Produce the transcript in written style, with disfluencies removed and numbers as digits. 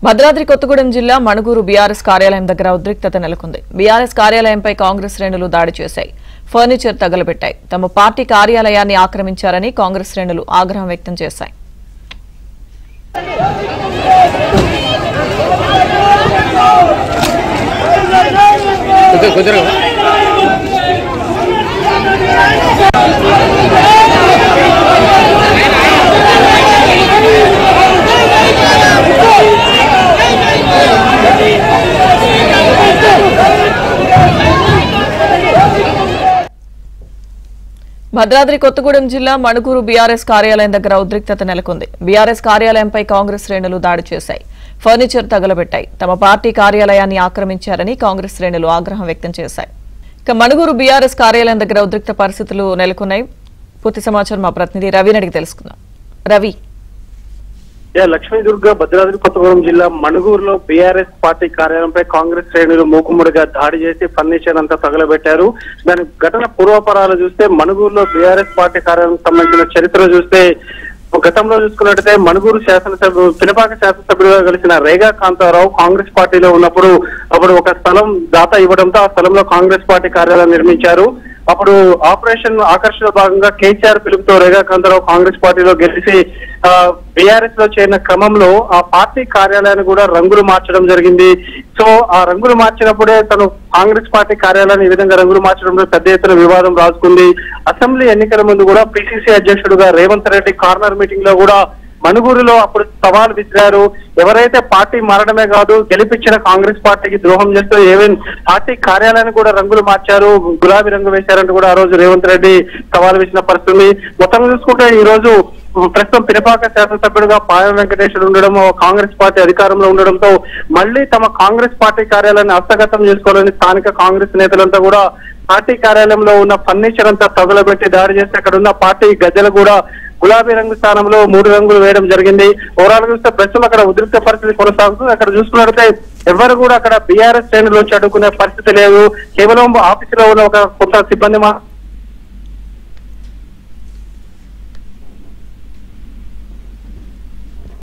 భద్రాద్రి కొత్తగూడెం జిల్లా మణుగూరు బీఆర్ఎస్ కార్యాలయం దగ్గర ఉద్రిక్తత నెలకొంది. బీఆర్ఎస్ కార్యాలయంపై కాంగ్రెస్ శ్రేణులు దాడి చేశాయి. ఫర్నిచర్ తగలబెట్టాయి. తమ పార్టీ కార్యాలయాన్ని ఆక్రమించారని కాంగ్రెస్ శ్రేణులు ఆగ్రహం వ్యక్తం చేశాయి. భద్రాద్రి కొత్తగూడెం జిల్లా మణుగూరు బీఆర్ఎస్ కార్యాలయం దగ్గర ఉద్రిక్తత నెలకొంది. బీఆర్ఎస్ కార్యాలయంపై కాంగ్రెస్ శ్రేణులు దాడి చేశాయి. ఫర్నిచర్ తగలబెట్టాయి. తమ పార్టీ కార్యాలయాన్ని ఆక్రమించారని కాంగ్రెస్ శ్రేణులు ఆగ్రహం వ్యక్తం చేశాయి. ఇక మణుగూరు బీఆర్ఎస్ కార్యాలయం దగ్గర ఉద్రిక్త పరిస్థితులు నెలకొన్నాయి. పూర్తి సమాచారం మా ప్రతినిధి రవిని అడిగి తెలుసుకుందాం. రవి, లక్ష్మీదుర్గ భద్రాద్రి కొత్తగూడెం జిల్లా మణుగూరులో బీఆర్ఎస్ పార్టీ కార్యాలయంపై కాంగ్రెస్ శ్రేణులు మూకుముడిగా దాడి చేసి ఫర్నిచర్ అంతా తగలబెట్టారు. దాని ఘటన పూర్వపరాలు చూస్తే మణుగూరులో బీఆర్ఎస్ పార్టీ కార్యాలయం సంబంధించిన చరిత్ర చూస్తే గతంలో చూసుకున్నట్టయితే మణుగూరు పినపాక శాసనసభ్యులుగా కలిసిన రేగా కాంతారావు కాంగ్రెస్ పార్టీలో ఉన్నప్పుడు అప్పుడు ఒక స్థలం దాత ఇవ్వడంతో ఆ స్థలంలో కాంగ్రెస్ పార్టీ కార్యాలయం నిర్మించారు. అప్పుడు ఆపరేషన్ ఆకర్షణ భాగంగా కేసీఆర్ పిలుపుతో రేగా కాంతారావు కాంగ్రెస్ పార్టీలో గెలిచి బీఆర్ఎస్ లో చేరిన క్రమంలో ఆ పార్టీ కార్యాలయాన్ని కూడా రంగులు మార్చడం జరిగింది. సో ఆ రంగులు మార్చినప్పుడే తను కాంగ్రెస్ పార్టీ కార్యాలయాన్ని ఈ విధంగా రంగులు మార్చడంలో పెద్ద ఎత్తున వివాదం రాసుకుంది. అసెంబ్లీ ఎన్నికల ముందు కూడా పిసిసి అధ్యక్షుడుగా రేవంత్ రెడ్డి కార్నర్ మీటింగ్ లో కూడా మణుగూరులో అప్పుడు సవాల్ విసిరారు. ఎవరైతే పార్టీ మారడమే కాదు గెలిపించిన కాంగ్రెస్ పార్టీకి ద్రోహం చేస్తూ ఏవైనా పార్టీ కార్యాలయాన్ని కూడా రంగులు మార్చారు, గులాబీ రంగు వేశారంటూ కూడా ఆ రోజు రేవంత్ రెడ్డి సవాల్ విసిన పరిస్థితి. మొత్తం చూసుకుంటే ఈ రోజు ప్రస్తుతం పినపాక శాసనసభ్యుడుగా పాయ వెంకటేశ్వర ఉండడం, కాంగ్రెస్ పార్టీ అధికారంలో ఉండడంతో మళ్లీ తమ కాంగ్రెస్ పార్టీ కార్యాలయాన్ని హస్తగతం చేసుకోవాలని స్థానిక కాంగ్రెస్ నేతలంతా కూడా పార్టీ కార్యాలయంలో ఉన్న ఫర్నిచర్ అంతా తగులబెట్టి దాడి చేసి అక్కడ ఉన్న పార్టీ గద్దెలు కూడా గులాబీ రంగు స్థానంలో 3 రంగులు వేయడం జరిగింది. ఓవరాల్ చూస్తే ప్రస్తుతం అక్కడ ఉద్రిక్త పరిస్థితి కొనసాగుతుంది. అక్కడ చూసుకున్నట్లయితే ఎవరు కూడా అక్కడ బీఆర్ఎస్ శ్రేణులు వచ్చి అడ్డుకునే పరిస్థితి లేదు. కేవలం ఆఫీసులో ఉన్న ఒక కొంత సిబ్బంది